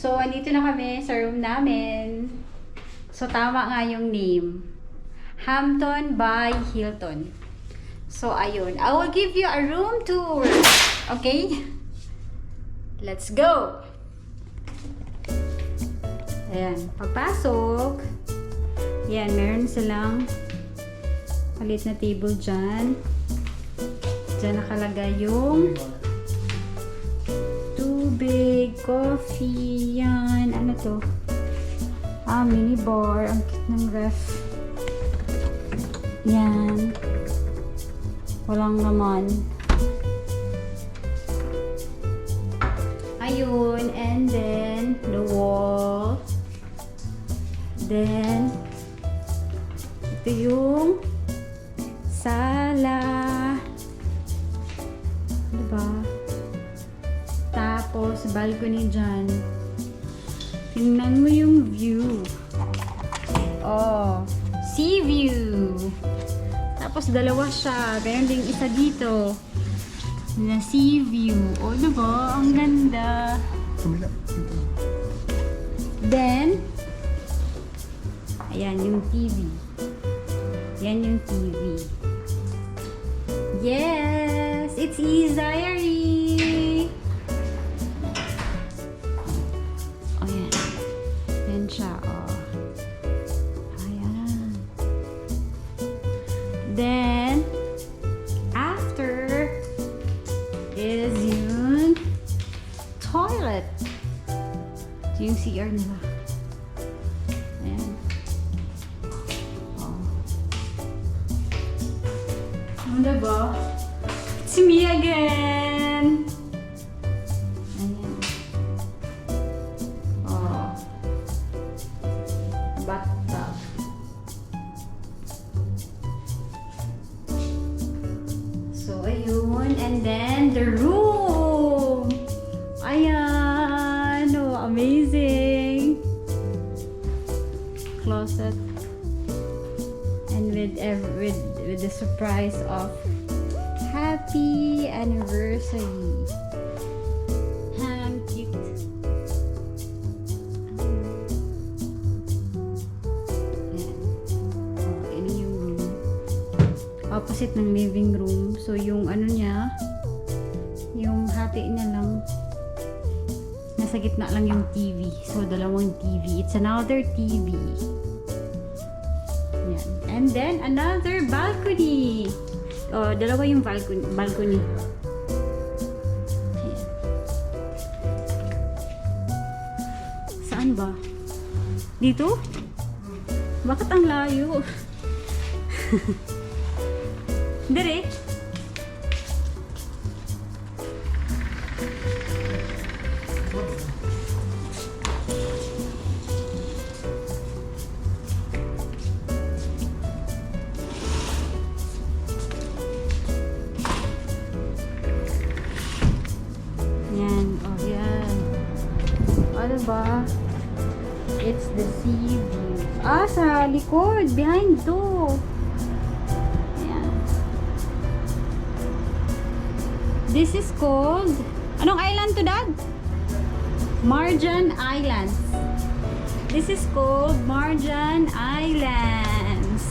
So, andito na kami sa room namin. So, tama nga yung name. Hampton by Hilton. So, ayun. I will give you a room tour. Okay? Let's go! Ayan. Pagpasok. Ayan, meron silang palit na table dyan. Dyan nakalagay yung tubig, coffee, yan. Ano to? Mini bar. Ang cute ng ref. Yan. Walang naman. Ayun. And then, the wall. Then, ito yung sala. Diba? Tapos, balcony dyan. Tingnan mo yung view. Oh, sea view. Tapos, dalawa siya. Ganyan din isa dito. Na sea view. Oh, diba? Ang ganda. Then, ayan yung TV. Yan yung TV. Yes! It's Eeee's diary! Oh, yan. Yan siya, oh. Ayan. Then, after is yung toilet. Ito yung CR nila. Ayan. Oh. Ano ba? It's me again! Ayan. Oh. Bathtub. So, ayun. And then, the room! Ayan! Oh, amazing! Closet. And with the surprise of happy anniversary. Ang cute. Ayan. Oh, ini yung room. Opposite ng living room. So, yung ano niya, yung hati niya lang, nasa gitna lang yung TV. So, dalawang TV. It's another TV. Yan. And then, another balcony. Oh, dalawa yung balcony. Ayan. Saan ba? Dito? Bakit ang layo? Dire? Yan. Oh, yan. Ano ba? It's the sea view. Ah, sa likod. Behind to. Yan. This is called... Anong island to, Dad? Marjan Island. This is called Marjan Islands.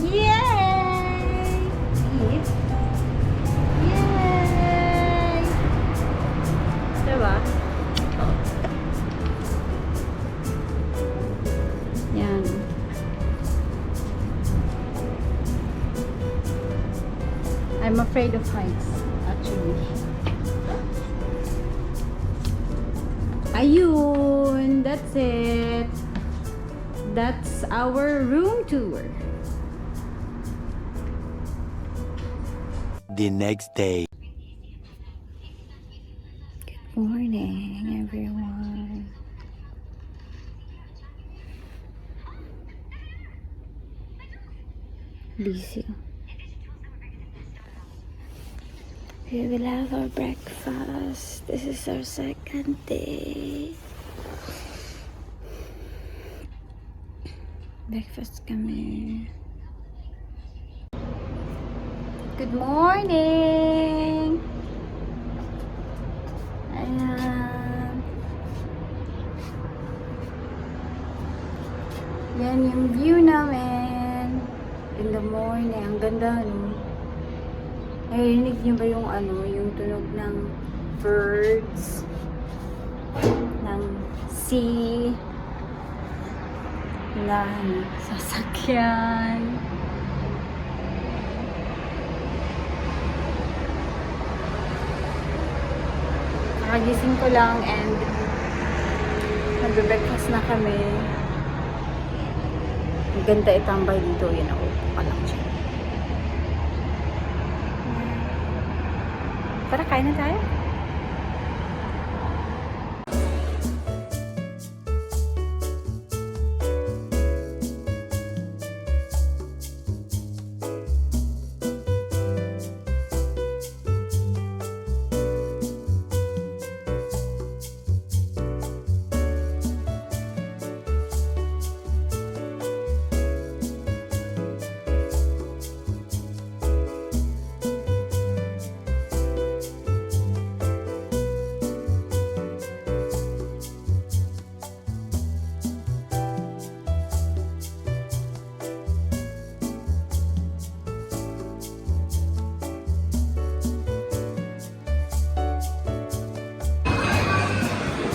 Yay! See? Yay! Diba? Yan. I'm afraid of heights, actually. Ayun! That's it. That's our room tour. The next day. Good morning, everyone. Busy. We will have our breakfast. This is our second day. Breakfast kami. Good morning! Ayan. In the morning. Ang ganda, no? Narinig niyo ba yung yung tunog ng birds? Ng sea? Ng sasakyan? Nakagising ko lang and nagbe-breakfast na kami. Ang ganda itambay dito. Yan ako. Palang siya. Tara, kain na tayo.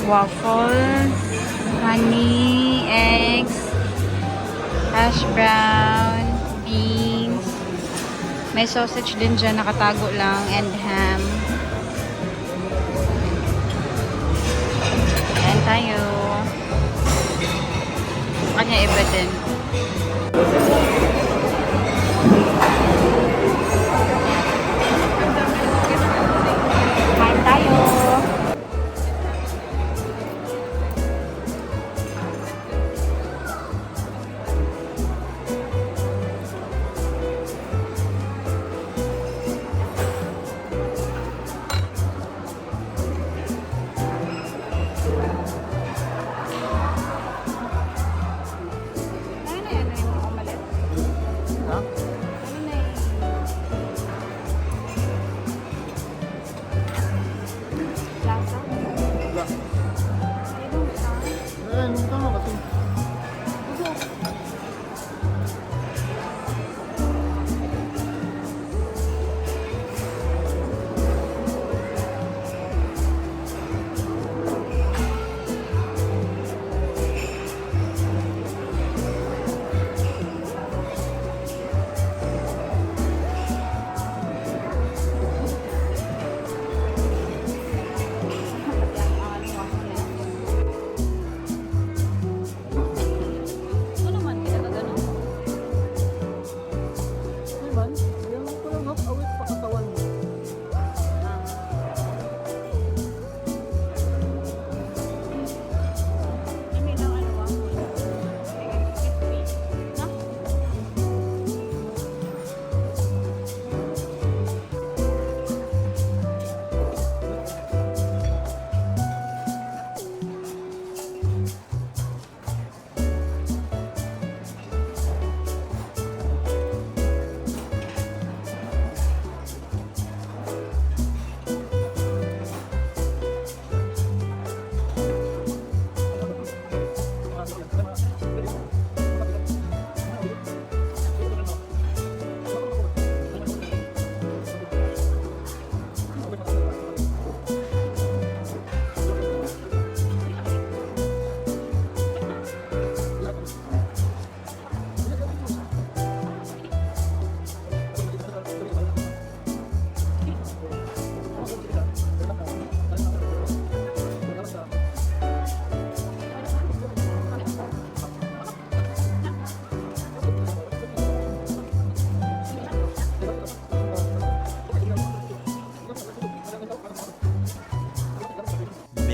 Waffles, honey, eggs, hash brown, beans. May sausage din dyan, nakatago lang, and ham. Ayan tayo. Kanya iba din. Kain tayo.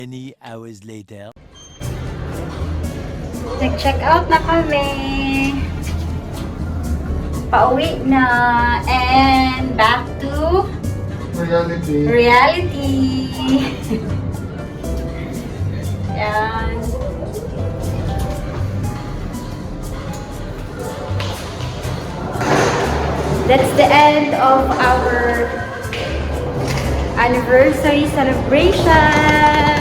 Many hours later. Nag-check out na kami. Pauwi na. And back to reality. Yan. That's the end of our anniversary celebration.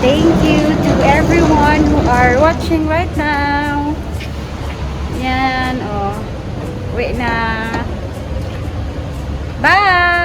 Thank you to everyone who watching right now. Yan, oh. Wait na. Bye!